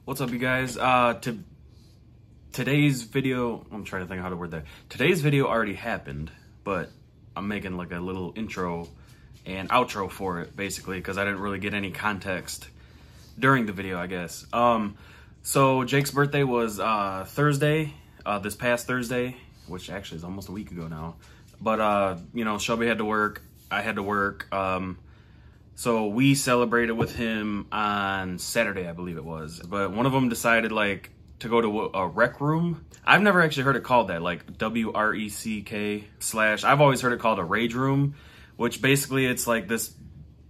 What's up, you guys? Today's video, I'm trying to think how to word that. Today's video already happened, but I'm making like a little intro and outro for it, basically, because I didn't really get any context during the video, I guess. So Jake's birthday was Thursday, this past Thursday, which actually is almost a week ago now. But, you know, Shelby had to work, I had to work. So we celebrated with him on Saturday, I believe it was. But one of them decided, like, to go to a rec room. I've never actually heard it called that, like WRECK / I've always heard it called a rage room, which basically it's like this,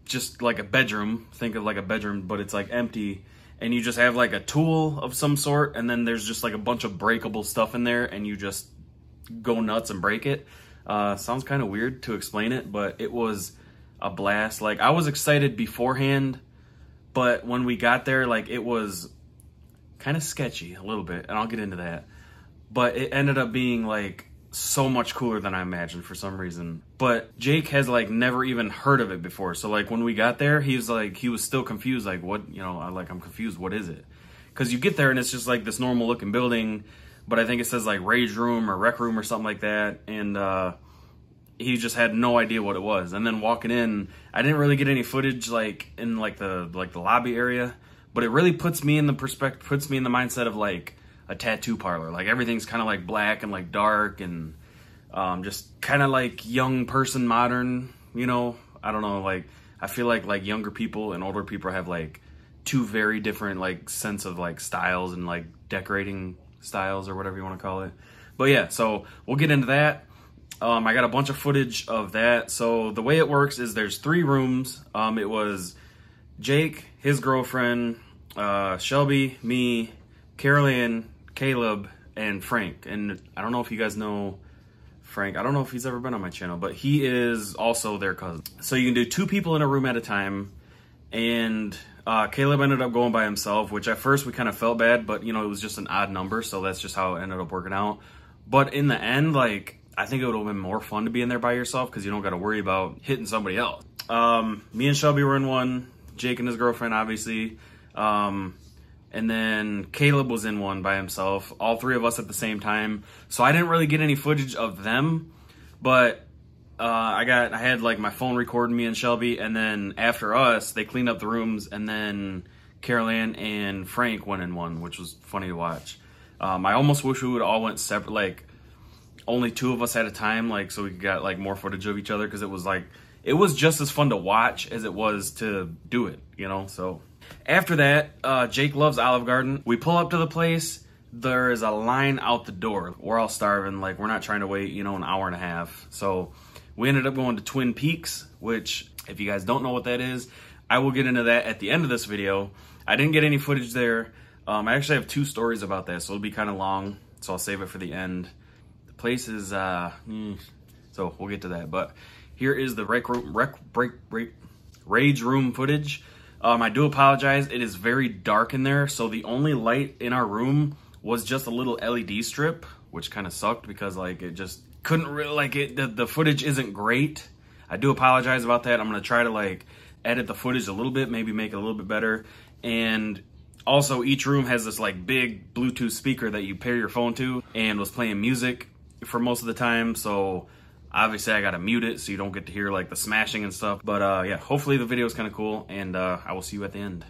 just like a bedroom. Think of like a bedroom, but it's like empty. And you just have like a tool of some sort, and then there's just like a bunch of breakable stuff in there, and you just go nuts and break it. Sounds kind of weird to explain it, but it was a blast. Like, I was excited beforehand, but when we got there, like, it was kind of sketchy a little bit, and I'll get into that. But it ended up being like so much cooler than I imagined for some reason. But Jake has like never even heard of it before. So like when we got there, he was still confused, like, what, you know, I'm confused, what is it? Because you get there and it's just like this normal looking building, but I think it says like rage room or rec room or something like that. And he just had no idea what it was. And then walking in, I didn't really get any footage like in like the lobby area, but it really puts me in the mindset of like a tattoo parlor. Like, everything's kind of like black and like dark and just kind of like young person modern, you know. I don't know, like, I feel like younger people and older people have like two very different like sense of like styles and like decorating styles or whatever you want to call it. But yeah, so we'll get into that. I got a bunch of footage of that. So the way it works is there's 3 rooms. It was Jake, his girlfriend, Shelby, me, Carol Ann, Caleb, and Frank. And I don't know if you guys know Frank. I don't know if he's ever been on my channel, but he is also their cousin. So you can do 2 people in a room at a time. And Caleb ended up going by himself, which at first we kind of felt bad, but, you know, it was just an odd number, so that's just how it ended up working out. But in the end, like, I think it would have been more fun to be in there by yourself because you don't got to worry about hitting somebody else. Me and Shelby were in one, Jake and his girlfriend, obviously. And then Caleb was in one by himself, all 3 of us at the same time. So I didn't really get any footage of them, but I had like my phone recording me and Shelby, and then after us, they cleaned up the rooms, and then Carol Ann and Frank went in one, which was funny to watch. I almost wish we would all went separate, like only 2 of us at a time, like, so we got like more footage of each other, because it was just as fun to watch as it was to do it, you know. So after that, Jake loves Olive Garden. We pull up to the place. There is a line out the door. We're all starving. Like, we're not trying to wait, you know, an hour and a half. So we ended up going to Twin Peaks, which, if you guys don't know what that is, I will get into that at the end of this video. I didn't get any footage there. I actually have 2 stories about that, so it'll be kind of long, so I'll save it for the end. The place is, so we'll get to that. But here is the rage room footage. I do apologize. It is very dark in there, so the only light in our room was just a little LED strip, which kind of sucked because, like, it just couldn't really, like, the footage isn't great. I do apologize about that. I'm going to try to, like, edit the footage a little bit, maybe make it a little bit better. And also, each room has this, like, big Bluetooth speaker that you pair your phone to, and was playing music for most of the time, so obviously I gotta mute it so you don't get to hear like the smashing and stuff. But yeah, hopefully the video is kind of cool, and I will see you at the end.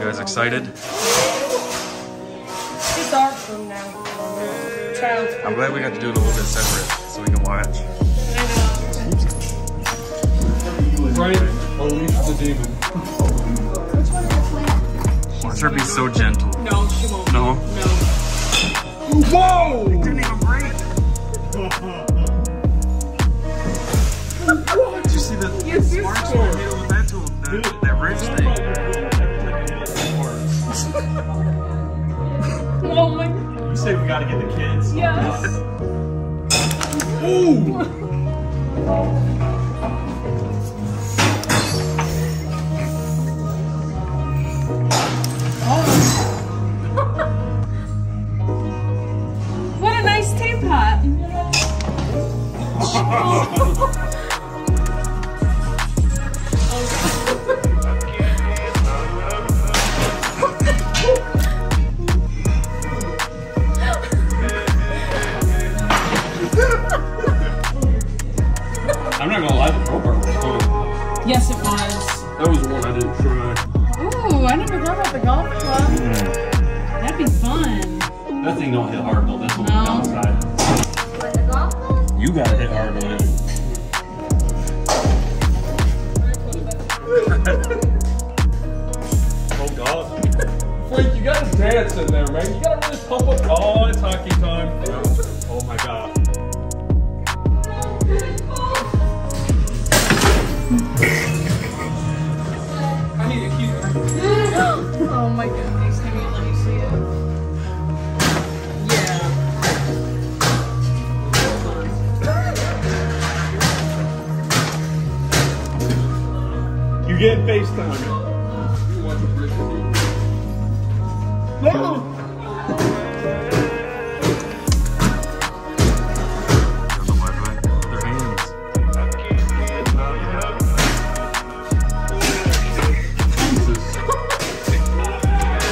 guys excited? It's our room now. Child's room. I'm glad we got to do it a little bit separate so we can watch. Right, unleash the demon. Watch her be so gentle. No, she won't. No? No. Whoa! It didn't even break. Did you see the sparks in the middle of that tool? That wrench thing. Oh my god. You say we gotta get the kids? Yes. Ooh! What a nice teapot. I'm not gonna lie, the crowbar was fun. Yes, it was. That was the one I didn't try. Ooh, I never thought about the golf club. That'd be fun. That thing don't hit hard though, this one's No. downside. What, the golf ball? You gotta hit hard on it. Oh god. Frank, you gotta dance in there, man. You gotta really pump up. Oh, it's hockey time. Oh my god. I need to keep it. Oh my goodness, can you let me see it? Yeah. You getting FaceTime. You want the bridge with you. No! Their hands.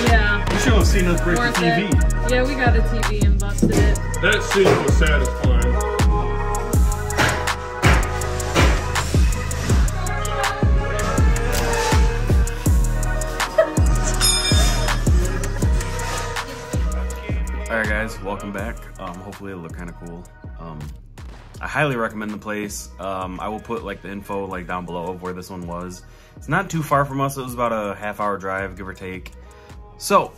Yeah. You should have seen us break the Worth TV. it. Yeah, we got a TV and busted it. That scene was satisfying. Alright guys, welcome back. Hopefully it'll look kind of cool. I highly recommend the place. I will put like the info like down below of where this one was. It's not too far from us. It was about a half-hour drive, give or take. So,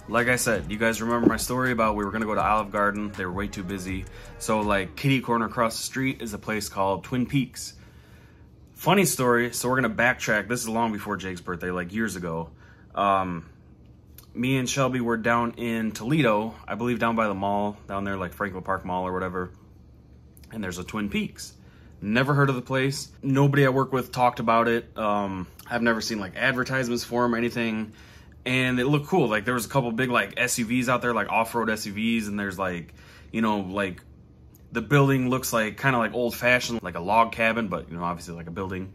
like I said, you guys remember my story about we were gonna go to Olive Garden. They were way too busy. So like kitty corner across the street is a place called Twin Peaks. Funny story, so we're gonna backtrack. This is long before Jake's birthday, like years ago. Me and Shelby were down in Toledo, I believe down by the mall, down there like Franklin Park Mall or whatever. And there's a Twin Peaks. Never heard of the place. Nobody I work with talked about it. I've never seen like advertisements for them or anything. And it looked cool. Like there was a couple big like SUVs out there, like off-road SUVs. And there's like, you know, like the building looks like kind of like old fashioned, like a log cabin, but you know, obviously like a building.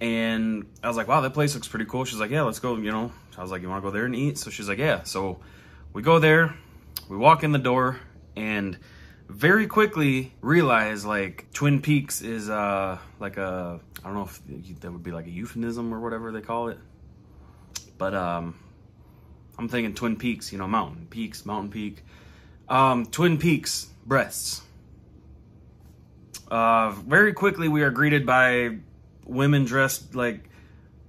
And I was like, wow, that place looks pretty cool. She's like, yeah, let's go, you know. I was like, you want to go there and eat? So she's like, yeah. So we go there, we walk in the door, and very quickly realize like Twin Peaks is like a, I don't know if that would be like a euphemism or whatever they call it. But I'm thinking Twin Peaks, you know, mountain peaks, mountain peak. Twin Peaks, breasts. Very quickly we are greeted by women dressed like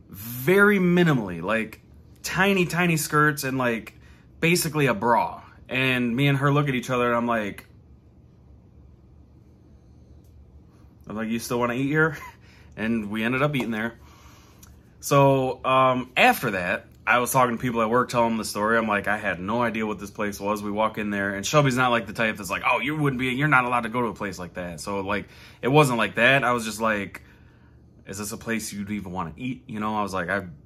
very minimally, like tiny skirts and like basically a bra. And me and her look at each other and I'm like, you still want to eat here? And we ended up eating there. So after that, I was talking to people at work, telling them the story. I'm like, I had no idea what this place was. We walk in there, and Shelby's not like the type that's like, oh, you're not allowed to go to a place like that. So like, it wasn't like that. I was just like, is this a place you'd even want to eat? You know, I was like, I'm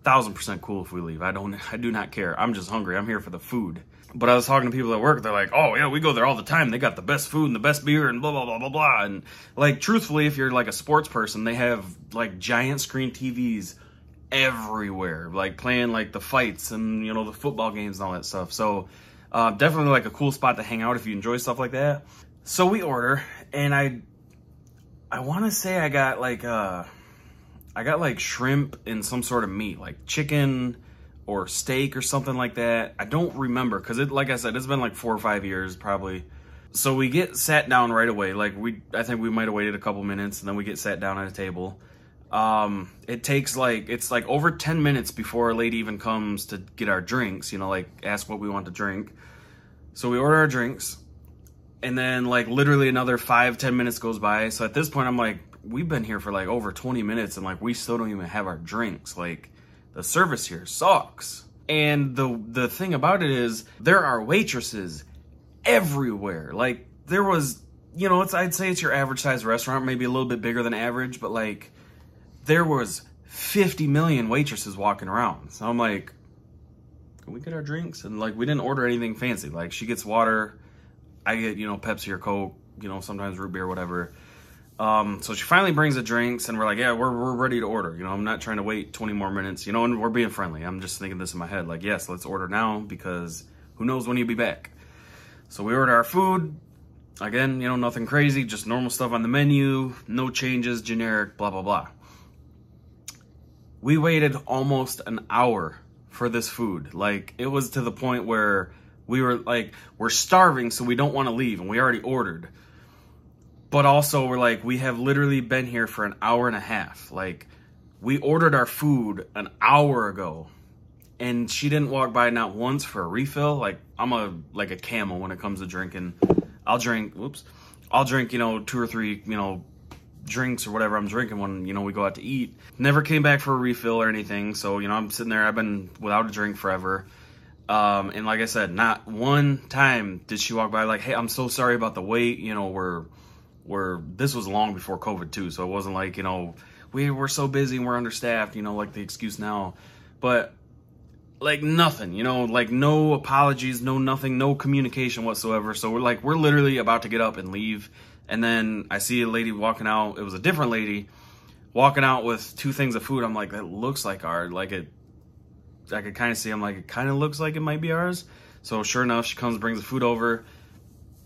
1000% cool if we leave. I do not care. I'm just hungry. I'm here for the food. But I was talking to people at work. They're like, oh yeah, we go there all the time. They got the best food and the best beer and blah, blah, blah, blah, blah. And like, truthfully, if you're like a sports person, they have like giant screen TVs everywhere, like playing like the fights and, you know, the football games and all that stuff. So definitely like a cool spot to hang out if you enjoy stuff like that. So we order, and I want to say I got like shrimp and some sort of meat, like chicken, or steak or something like that. I don't remember, because like I said, it's been like 4 or 5 years probably. So we get sat down right away. Like I think we might have waited a couple minutes, and then we get sat down at a table. It takes it's like over 10 minutes before a lady even comes to get our drinks, you know, like ask what we want to drink. So we order our drinks, and then like literally another 5-10 minutes goes by. So at this point I'm like, we've been here for like over 20 minutes and like we still don't even have our drinks. Like, the service here sucks. And the thing about it is there are waitresses everywhere. Like, there was, you know, I'd say it's your average size restaurant, maybe a little bit bigger than average, but like there was 50 million waitresses walking around. So I'm like, can we get our drinks? And like, we didn't order anything fancy. Like, she gets water, I get, you know, Pepsi or Coke, you know, sometimes root beer, whatever. So she finally brings the drinks, and we're like, yeah, we're ready to order. You know, I'm not trying to wait 20 more minutes, you know, and we're being friendly. I'm just thinking this in my head, like, yes, let's order now, because who knows when you'll be back. So we order our food. Again, you know, nothing crazy, just normal stuff on the menu, no changes, generic, blah, blah, blah. We waited almost an hour for this food. Like, it was to the point where we were like, we're starving, so we don't want to leave, and we already ordered. But also, we're like, we have literally been here for an hour and a half. Like, we ordered our food an hour ago, and she didn't walk by not once for a refill. Like, I'm like a camel when it comes to drinking. I'll drink, you know, 2 or 3, you know, drinks or whatever I'm drinking when, you know, we go out to eat. Never came back for a refill or anything. So, you know, I'm sitting there, I've been without a drink forever. And like I said, not one time did she walk by like, hey, I'm so sorry about the wait. You know, this was long before COVID too. So it wasn't like, you know, we're so busy and we're understaffed, you know, like the excuse now. But like nothing, you know, like no apologies, no nothing, no communication whatsoever. So we're literally about to get up and leave. And then I see a lady walking out. It was a different lady walking out with 2 things of food. I'm like, that looks like ours. Like, I could kind of see, I'm like, it kind of looks like it might be ours. So sure enough, she comes, brings the food over,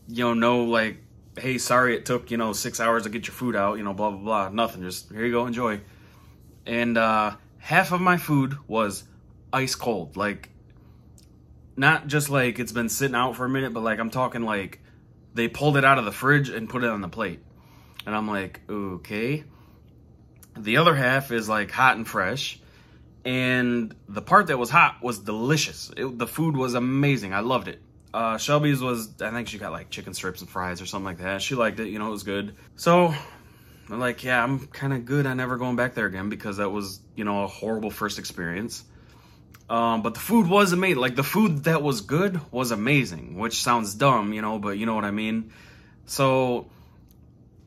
you know, no like, hey, sorry it took, you know, 6 hours to get your food out, you know, blah, blah, blah. Nothing, just here you go, enjoy. And half of my food was ice cold. Like, not just like it's been sitting out for a minute, but like I'm talking like they pulled it out of the fridge and put it on the plate. And I'm like, okay. The other half is like hot and fresh. And the part that was hot was delicious. The food was amazing. I loved it. Shelby's was, I think she got like chicken strips and fries or something like that. She liked it, you know, it was good. So I'm like, yeah, I'm kind of good on never going back there again, because that was, you know, a horrible first experience. But the food was amazing. Like, the food that was good was amazing, which sounds dumb, you know, but you know what I mean. So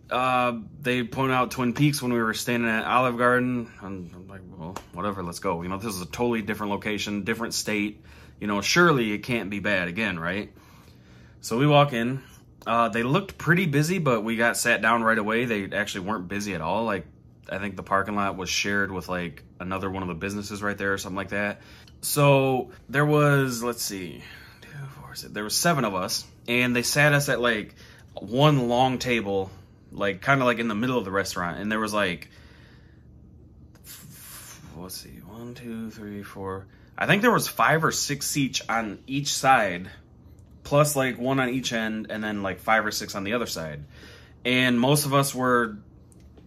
they pointed out Twin Peaks when we were standing at Olive Garden, and I'm like, well, whatever, let's go. You know, this is a totally different location, different state. You know, surely it can't be bad again, right? So we walk in. They looked pretty busy, but we got sat down right away. They actually weren't busy at all. Like, I think the parking lot was shared with like another one of the businesses right there or something like that. So there was, let's see, there was 7 of us, and they sat us at like one long table, like kind of like in the middle of the restaurant. And there was like, let's see, 1, 2, 3, 4. I think there was 5 or 6 seats on each side, plus like 1 on each end, and then like 5 or 6 on the other side. And most of us were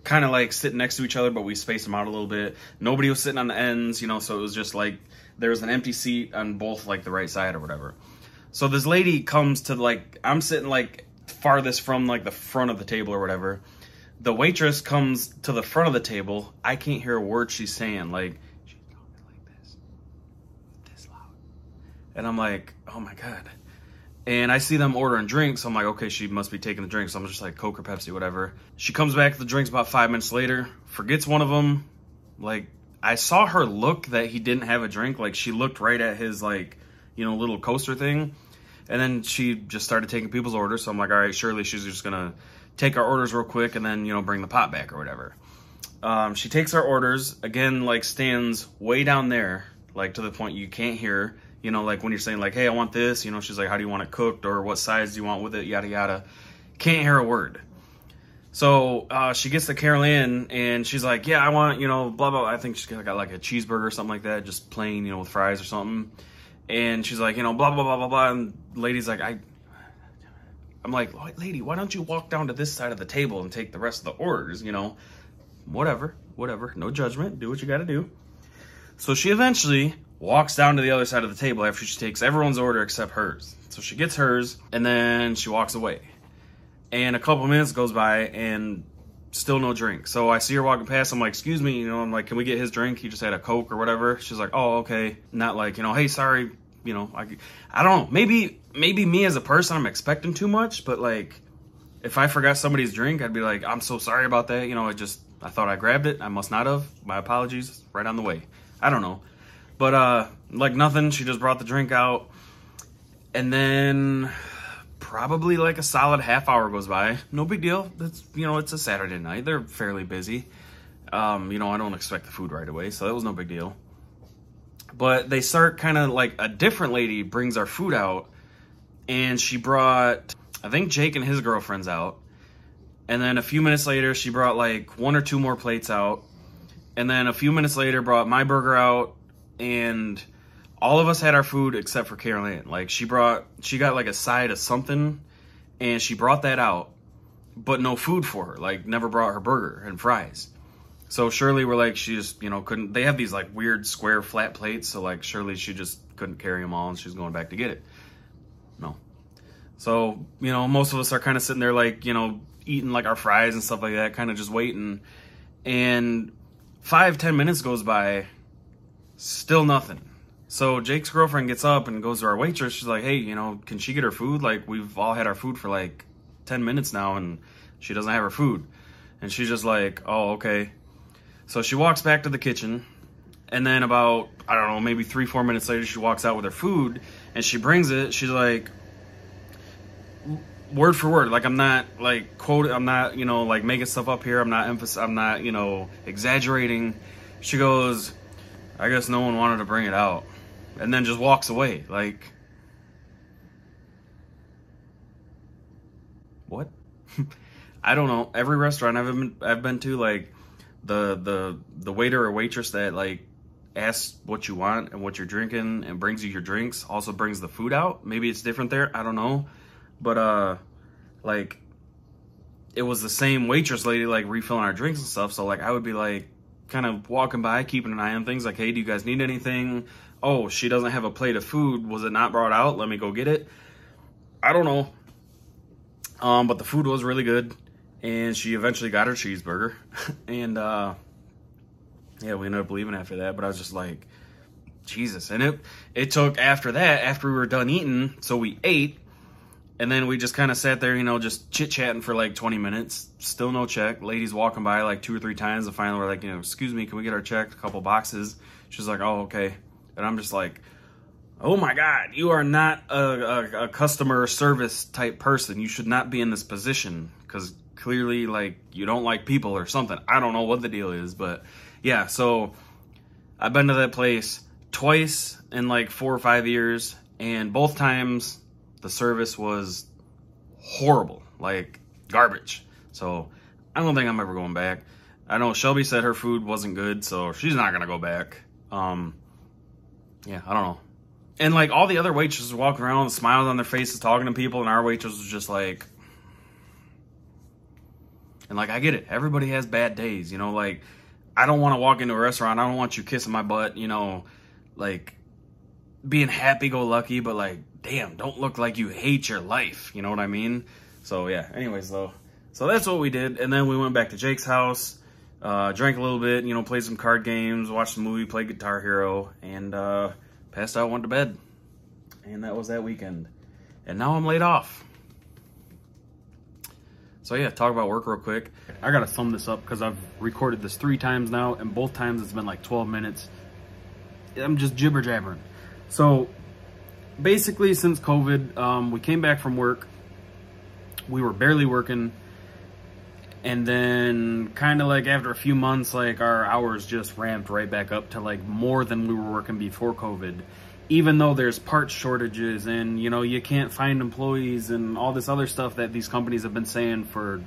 kind of like sitting next to each other, but we spaced them out a little bit. Nobody was sitting on the ends, you know, so it was just like there was an empty seat on both like the right side or whatever. So this lady comes to like, I'm sitting like farthest from like the front of the table or whatever. The waitress comes to the front of the table. I can't hear a word she's saying. Like, she's talking like this loud. And I'm like, oh my God. And I see them ordering drinks. So I'm like, okay, she must be taking the drinks. So I'm just like, Coke or Pepsi, whatever. She comes back to the drinks about 5 minutes later, forgets one of them. Like, I saw her look that he didn't have a drink. Like, she looked right at his, like, you know, little coaster thing. And then she just started taking people's orders. So I'm like, all right, surely she's just going to take our orders real quick and then, you know, bring the pot back or whatever. She takes our orders, again, like, stands way down there, like, to the point you can't hear. You know, like when you're saying like, hey, I want this, you know, she's like, how do you want it cooked, or what size do you want with it, yada, yada. Can't hear a word. So she gets to Carol Ann, and she's like, yeah, I want, you know, blah, blah. I think she's got like a cheeseburger or something like that, just plain, you know, with fries or something. And she's like, you know, blah, blah, blah, blah, blah. And the lady's like, I'm like, lady, why don't you walk down to this side of the table and take the rest of the orders, you know? Whatever. No judgment. Do what you got to do. So she eventually walks down to the other side of the table after she takes everyone's order except hers. So she gets hers, and then she walks away. And a couple minutes goes by, and still no drink. So I see her walking past. I'm like, excuse me, you know, I'm like, can we get his drink? He just had a Coke or whatever. She's like, oh, okay. Not like, you know, hey, sorry, you know, I don't know. Maybe me as a person, I'm expecting too much, but like, if I forgot somebody's drink, I'd be like, I'm so sorry about that. You know, I thought I grabbed it. I must not have. My apologies. Right on the way. I don't know. But, like nothing. She just brought the drink out. And then probably like a solid half hour goes by. No big deal. That's, you know, it's a Saturday night. They're fairly busy. You know, I don't expect the food right away, so that was no big deal. But they start kind of like, a different lady brings our food out, and she brought, I think, Jake and his girlfriends out. And then a few minutes later, she brought like 1 or 2 more plates out. And then a few minutes later, brought my burger out, and all of us had our food except for Carol Ann. Like, she got like a side of something, and she brought that out, but no food for her. Like, never brought her burger and fries. So surely we're like, she just, you know, couldn't, they have these like weird square flat plates. So like, surely she just couldn't carry them all, and she's going back to get it. No. So, you know, most of us are kind of sitting there like, you know, eating like our fries and stuff like that, kind of just waiting. And 5-10 minutes goes by, still nothing. So Jake's girlfriend gets up and goes to our waitress. She's like, hey, you know, can she get her food? Like, we've all had our food for like 10 minutes now, and she doesn't have her food. And she's just like, oh, okay. So she walks back to the kitchen, and then about, I don't know, maybe 3-4 minutes later, she walks out with her food, and she brings it. She's like, word for word, like, I'm not like quote, I'm not, you know, like making stuff up here. I'm not, you know, exaggerating. She goes, I guess no one wanted to bring it out, and then just walks away. Like, what? I don't know. Every restaurant I've been to, like, the waiter or waitress that like asks what you want and what you're drinking and brings you your drinks also brings the food out. Maybe it's different there. I don't know. But like, it was the same waitress lady like refilling our drinks and stuff. So like, I would be like kind of walking by, keeping an eye on things, like, hey, do you guys need anything? Oh, she doesn't have a plate of food. Was it not brought out? Let me go get it. I don't know. But the food was really good, and she eventually got her cheeseburger. And yeah, we ended up leaving after that. But I was just like, Jesus. And it took after that, after we were done eating, so we ate. And then we just kind of sat there, you know, just chit-chatting for like 20 minutes. Still no check. Ladies walking by like 2 or 3 times. And finally we're like, you know, excuse me, can we get our check? A couple boxes. She's like, oh, okay. And I'm just like, oh my God, you are not a customer service type person. You should not be in this position, because clearly, like, you don't like people or something. I don't know what the deal is, but yeah. So I've been to that place twice in like 4 or 5 years, and both times the service was horrible, like garbage. So I don't think I'm ever going back. I know Shelby said her food wasn't good, so she's not gonna go back. Yeah, I don't know. And like, all the other waitresses walking around with smiles on their faces talking to people, and our waitress was just like, and like, I get it, everybody has bad days, you know, like, I don't want to walk into a restaurant, I don't want you kissing my butt, you know, like, being happy-go-lucky, but like, damn, don't look like you hate your life, you know what I mean? So yeah, anyways though, so that's what we did. And then we went back to Jake's house, drank a little bit, you know, played some card games, watched a movie, played Guitar Hero, and passed out, went to bed. And that was that weekend. And now I'm laid off. So yeah, talk about work real quick. I gotta sum this up because I've recorded this 3 times now, and both times it's been like 12 minutes. I'm just jibber jabbering. So basically, since COVID, we came back from work. We were barely working. And then kind of like after a few months, like, our hours just ramped right back up to like more than we were working before COVID. Even though there's parts shortages and, you know, you can't find employees and all this other stuff that these companies have been saying for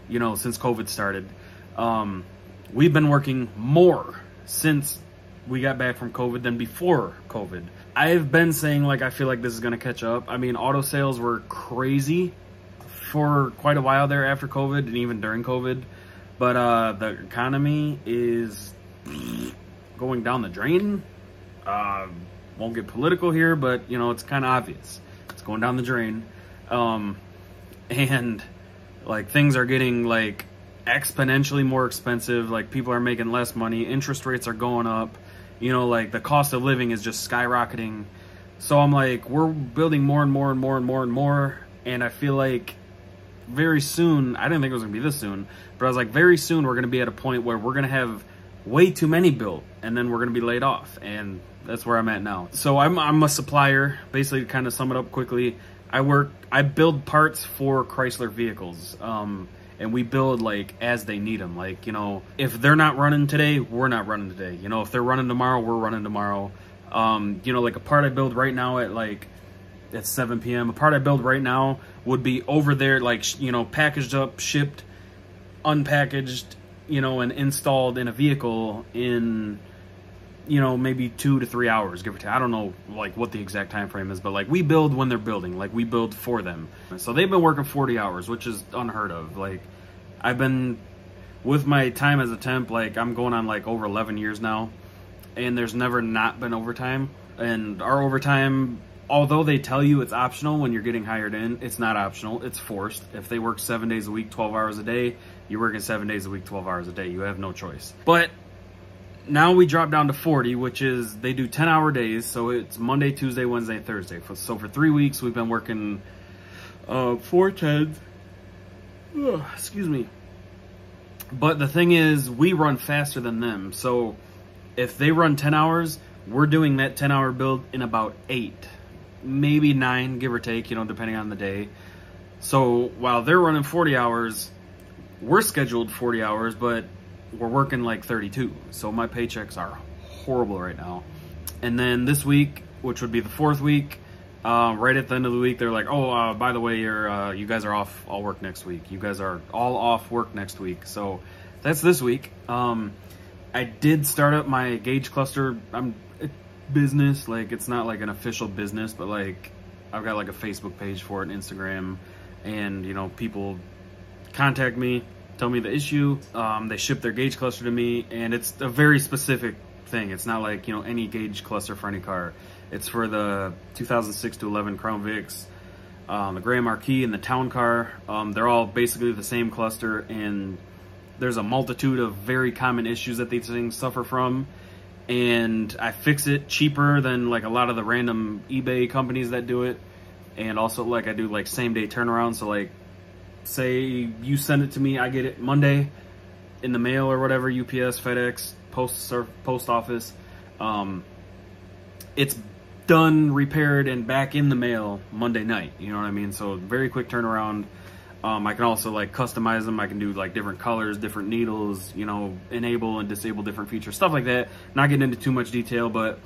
you know, since COVID started. We've been working more since we got back from COVID than before COVID. I've been saying, like, I feel like this is going to catch up. I mean, auto sales were crazy for quite a while there after COVID and even during COVID. But the economy is going down the drain. Won't get political here, but, you know, it's kind of obvious. It's going down the drain. And, like, things are getting, like, exponentially more expensive. Like, people are making less money. Interest rates are going up. You know, like, the cost of living is just skyrocketing. So I'm like, we're building more and more and more and more and more. And I feel like very soon, I didn't think it was going to be this soon, but I was like, very soon we're going to be at a point where we're going to have way too many built, and then we're going to be laid off. And that's where I'm at now. So I'm a supplier, basically, to kind of sum it up quickly. I build parts for Chrysler vehicles. And we build, like, as they need them. Like, you know, if they're not running today, we're not running today. You know, if they're running tomorrow, we're running tomorrow. You know, like, a part I build right now at 7 p.m., a part I build right now would be over there, like, you know, packaged up, shipped, unpackaged, you know, and installed in a vehicle in, you know, maybe 2 to 3 hours, give or take. I don't know, like, what the exact time frame is, but, like, we build when they're building. Like, we build for them. So they've been working 40 hours, which is unheard of. Like, I've been, with my time as a temp, like, I'm going on, like, over 11 years now, and there's never not been overtime. And our overtime, although they tell you it's optional when you're getting hired in, it's not optional. It's forced. If they work 7 days a week, 12 hours a day, you're working 7 days a week, 12 hours a day. You have no choice. But now we drop down to 40, which is, they do 10-hour days, so it's Monday, Tuesday, Wednesday, Thursday. So for 3 weeks, we've been working 4 10s. Excuse me. But the thing is, we run faster than them. So if they run 10 hours, we're doing that 10-hour build in about 8, maybe 9, give or take, you know, depending on the day. So while they're running 40 hours, we're scheduled 40 hours, but we're working like 32. So my paychecks are horrible right now. And then this week, which would be the 4th week, right at the end of the week, they're like, oh, by the way, you guys are off all work next week. You guys are all off work next week. So that's this week. I did start up my gauge cluster business. Like, it's not like an official business, but like, I've got like a Facebook page for it, and Instagram, and, you know, people contact me, tell me the issue. They ship their gauge cluster to me, and it's a very specific thing. It's not like, you know, any gauge cluster for any car. It's for the 2006 to 11 Crown Vics, the Gray Marquis, and the Town Car. They're all basically the same cluster, and there's a multitude of very common issues that these things suffer from. And I fix it cheaper than like a lot of the random eBay companies that do it. And also, like, I do like same day turnaround. So like, say you send it to me, I get it Monday in the mail or whatever, UPS, FedEx, post office. It's done, repaired, and back in the mail Monday night. You know what I mean? So very quick turnaround. I can also like customize them. I can do like different colors, different needles, you know, enable and disable different features, stuff like that. Not getting into too much detail, but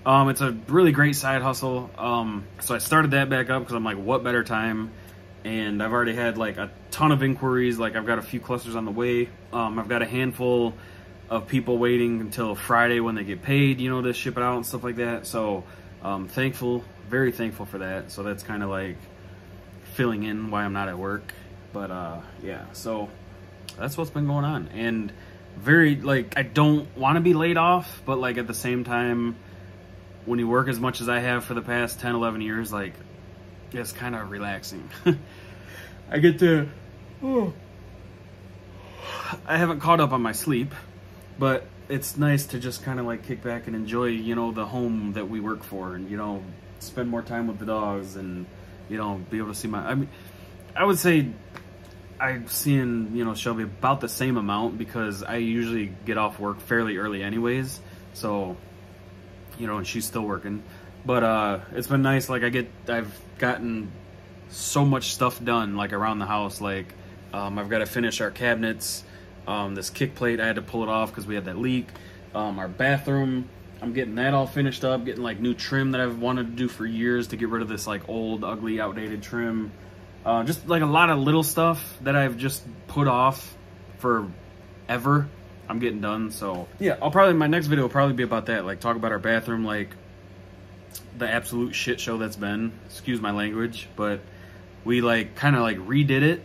it's a really great side hustle. So I started that back up because I'm like, what better time? And I've already had like a ton of inquiries. Like, I've got a few clusters on the way. I've got a handful of people waiting until Friday when they get paid, you know, to ship it out and stuff like that. So thankful, very thankful for that. So that's kind of like filling in why I'm not at work. But yeah, so that's what's been going on. And very, like, I don't want to be laid off, but like at the same time, when you work as much as I have for the past 10, 11 years, like, it's kind of relaxing. I get to, I haven't caught up on my sleep, but it's nice to just kind of like kick back and enjoy, you know, the home that we work for, and, you know, spend more time with the dogs, and, you know, be able to see my, I mean, I would say I'm seeing, you know, Shelby about the same amount, because I usually get off work fairly early anyways. So, you know, and she's still working. But it's been nice. Like, I've gotten so much stuff done, like, around the house. Like, I've got to finish our cabinets. This kick plate, I had to pull it off because we had that leak. Our bathroom, I'm getting that all finished up, getting like new trim that I've wanted to do for years to get rid of this like old, ugly, outdated trim. Just like a lot of little stuff that I've just put off forever. I'm getting done, so yeah, my next video will probably be about that, like talk about our bathroom, like the absolute shit show that's been, excuse my language, but we like kind of like redid it,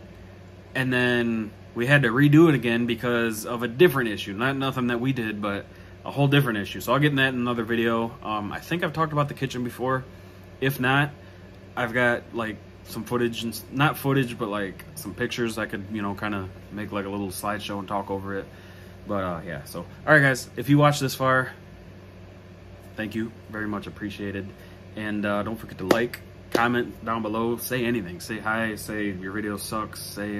and then we had to redo it again because of a different issue, nothing that we did, but a whole different issue. So I'll get in that in another video. I think I've talked about the kitchen before. If not, I've got like some footage, and not footage, but like some pictures I could, you know, kind of make like a little slideshow and talk over it. But yeah, so all right guys, if you watched this far, thank you, very much appreciated. And don't forget to like, comment down below, say anything, say hi, say your video sucks, say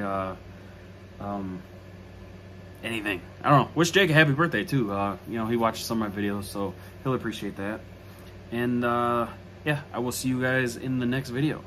anything. I don't know, wish Jake a happy birthday too. You know, he watches some of my videos, so he'll appreciate that. And yeah, I will see you guys in the next video.